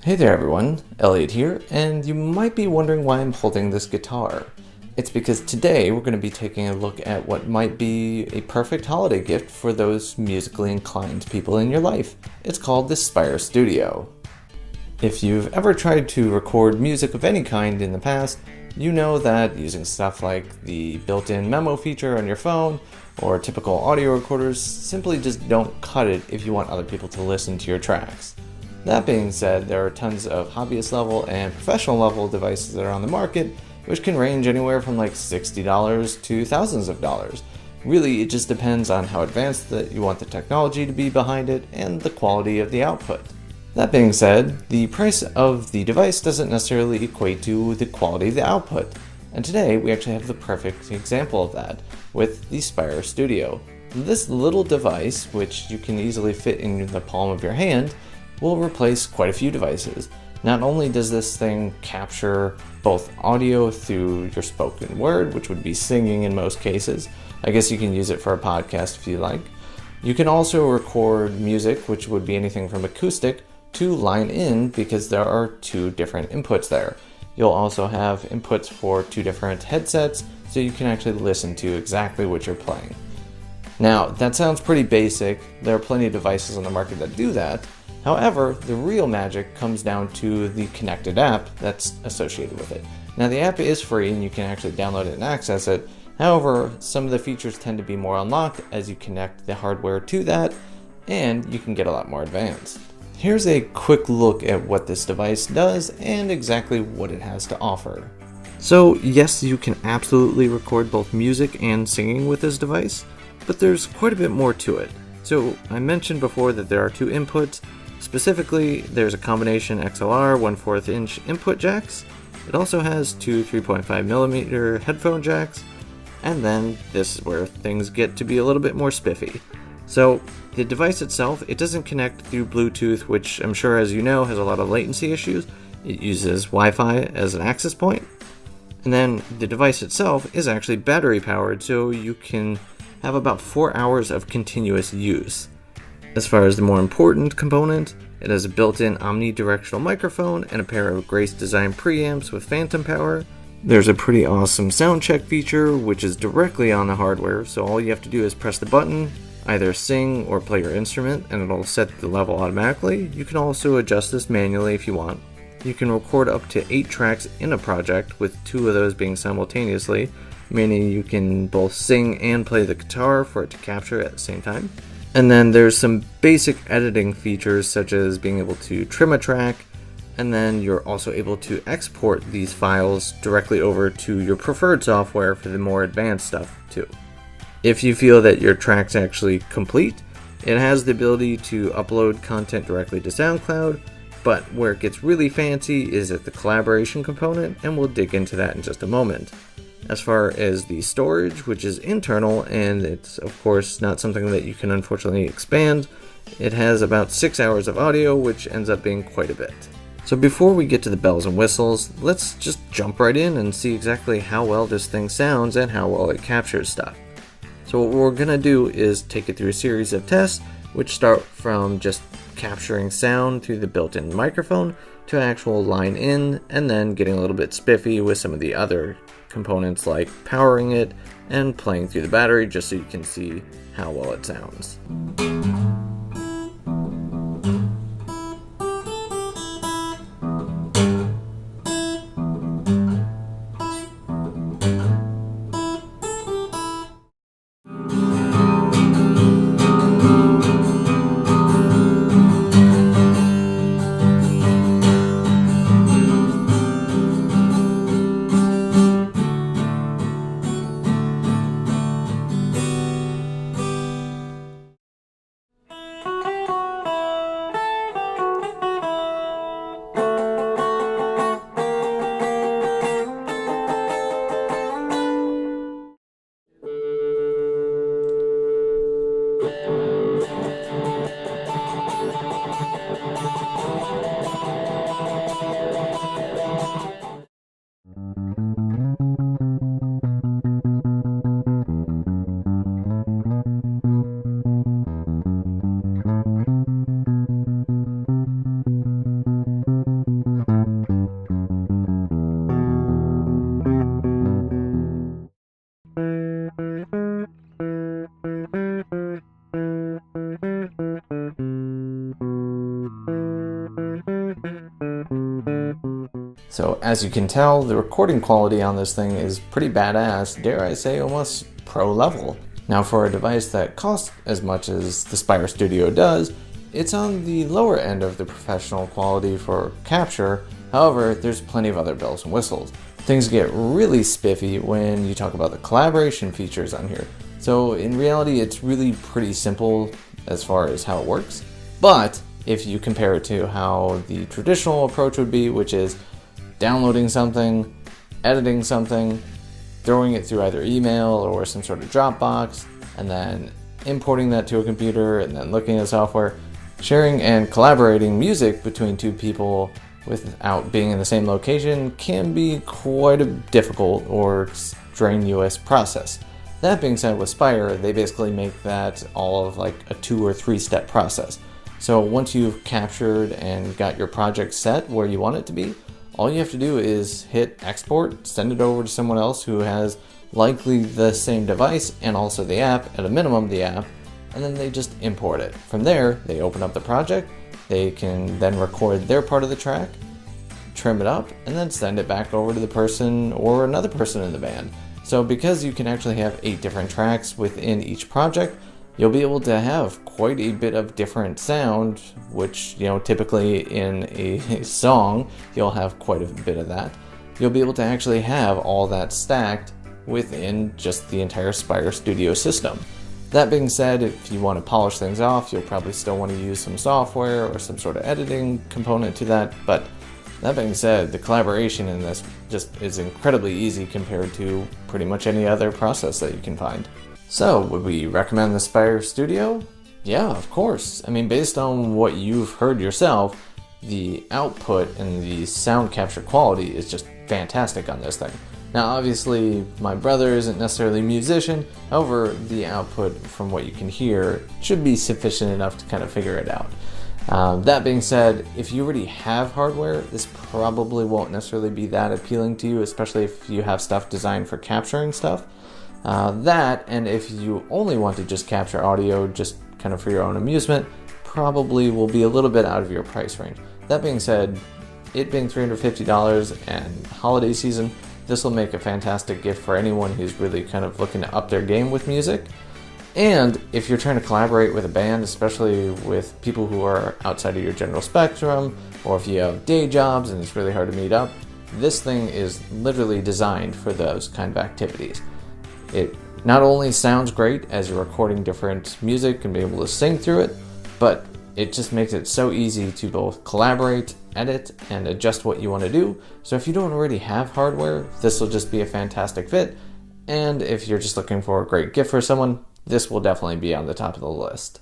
Hey there everyone, Elliot here, and you might be wondering why I'm holding this guitar. It's because today we're going to be taking a look at what might be a perfect holiday gift for those musically inclined people in your life. It's called the Spire Studio. If you've ever tried to record music of any kind in the past, you know that using stuff like the built-in memo feature on your phone or typical audio recorders simply just don't cut it if you want other people to listen to your tracks. That being said, there are tons of hobbyist level and professional level devices that are on the market, which can range anywhere from like $60 to thousands of dollars. Really, it just depends on how advanced that you want the technology to be behind it and the quality of the output. That being said, the price of the device doesn't necessarily equate to the quality of the output. And today, we actually have the perfect example of that with the Spire Studio. This little device, which you can easily fit in the palm of your hand, will replace quite a few devices. Not only does this thing capture both audio through your spoken word, which would be singing in most cases. I guess you can use it for a podcast if you like. You can also record music, which would be anything from acoustic to line in, because there are two different inputs there. You'll also have inputs for two different headsets, so you can actually listen to exactly what you're playing. Now, that sounds pretty basic. There are plenty of devices on the market that do that. However, the real magic comes down to the connected app that's associated with it. Now, the app is free and you can actually download it and access it. However, some of the features tend to be more unlocked as you connect the hardware to that, and you can get a lot more advanced. Here's a quick look at what this device does and exactly what it has to offer. So yes, you can absolutely record both music and singing with this device, but there's quite a bit more to it. So I mentioned before that there are two inputs. Specifically, there's a combination XLR 1/4 inch input jacks. It also has two 3.5mm headphone jacks, and then this is where things get to be a little bit more spiffy. So the device itself, it doesn't connect through Bluetooth, which I'm sure, as you know, has a lot of latency issues. It uses Wi-Fi as an access point. And then the device itself is actually battery powered, so you can have about 4 hours of continuous use. As far as the more important component, it has a built-in omnidirectional microphone and a pair of Grace Design preamps with phantom power. There's a pretty awesome sound check feature, which is directly on the hardware, so all you have to do is press the button, either sing or play your instrument, and it'll set the level automatically. You can also adjust this manually if you want. You can record up to 8 tracks in a project, with 2 of those being simultaneously, meaning you can both sing and play the guitar for it to capture at the same time. And then there's some basic editing features, such as being able to trim a track, and then you're also able to export these files directly over to your preferred software for the more advanced stuff too. If you feel that your track's actually complete, it has the ability to upload content directly to SoundCloud, but where it gets really fancy is at the collaboration component, and we'll dig into that in just a moment. As far as the storage, which is internal, and it's of course not something that you can unfortunately expand, it has about 6 hours of audio, which ends up being quite a bit. So before we get to the bells and whistles, let's just jump right in and see exactly how well this thing sounds and how well it captures stuff. So what we're going to do is take it through a series of tests, which start from just capturing sound through the built-in microphone to an actual line in, and then getting a little bit spiffy with some of the other components like powering it and playing through the battery, just so you can see how well it sounds. So as you can tell, the recording quality on this thing is pretty badass, dare I say almost pro level. Now for a device that costs as much as the Spire Studio does, it's on the lower end of the professional quality for capture. However, there's plenty of other bells and whistles. Things get really spiffy when you talk about the collaboration features on here. So in reality, it's really pretty simple as far as how it works. But if you compare it to how the traditional approach would be, which is downloading something, editing something, throwing it through either email or some sort of Dropbox, and then importing that to a computer, and then looking at software, sharing and collaborating music between two people without being in the same location can be quite a difficult or strenuous process. That being said, with Spire, they basically make that all of like a 2 or 3 step process. So once you've captured and got your project set where you want it to be, all you have to do is hit export, send it over to someone else who has likely the same device and also the app, at a minimum the app, and then they just import it. From there, they open up the project, they can then record their part of the track, trim it up, and then send it back over to the person or another person in the band. So because you can actually have 8 different tracks within each project, you'll be able to have quite a bit of different sound, which, typically in a song, you'll have quite a bit of that. You'll be able to actually have all that stacked within just the entire Spire Studio system. That being said, if you want to polish things off, you'll probably still want to use some software or some sort of editing component to that, but that being said, the collaboration in this just is incredibly easy compared to pretty much any other process that you can find. So, would we recommend the Spire Studio? Yeah, of course. I mean, based on what you've heard yourself, the output and the sound capture quality is just fantastic on this thing. Now, obviously, my brother isn't necessarily a musician, however, the output from what you can hear should be sufficient enough to kind of figure it out. That being said, if you already have hardware, this probably won't necessarily be that appealing to you, especially if you have stuff designed for capturing stuff. That, and if you only want to just capture audio just kind of for your own amusement, probably will be a little bit out of your price range. That being said, it being $350 and holiday season, this will make a fantastic gift for anyone who's really kind of looking to up their game with music. And if you're trying to collaborate with a band, especially with people who are outside of your general spectrum, or if you have day jobs and it's really hard to meet up, this thing is literally designed for those kind of activities. It not only sounds great as you're recording different music and be able to sing through it, but it just makes it so easy to both collaborate, edit, and adjust what you want to do. So if you don't already have hardware, this will just be a fantastic fit. And if you're just looking for a great gift for someone, this will definitely be on the top of the list.